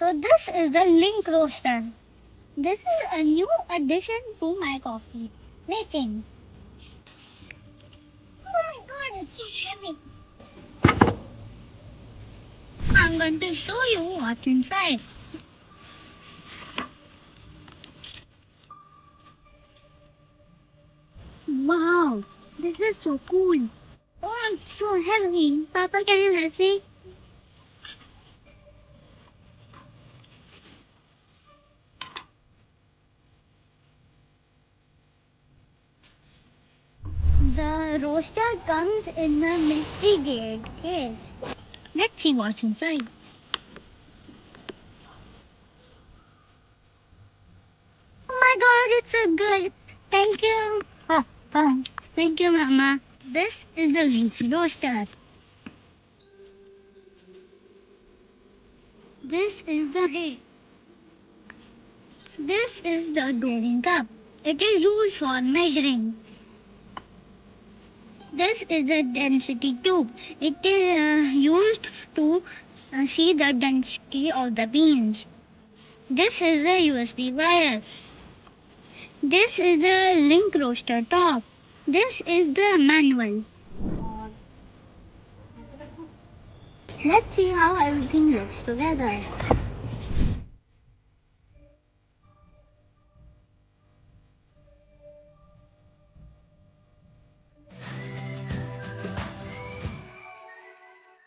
So this is the link roaster. This is a new addition to my coffee making. Oh my god, it's so heavy. I'm going to show you what's inside. Wow, this is so cool. Oh, it's so heavy. Papa, can you help me? The roaster comes in a mystery gate case. Let's see what's inside. Oh my god, it's so good. Thank you. Thank you, Mama. This is the leafy roaster. This is the hay. This is the dosing cup. It is used for measuring. This is the density tube. It is used to see the density of the beans. This is the USB wire. This is the link roaster top. This is the manual. Let's see how everything looks together.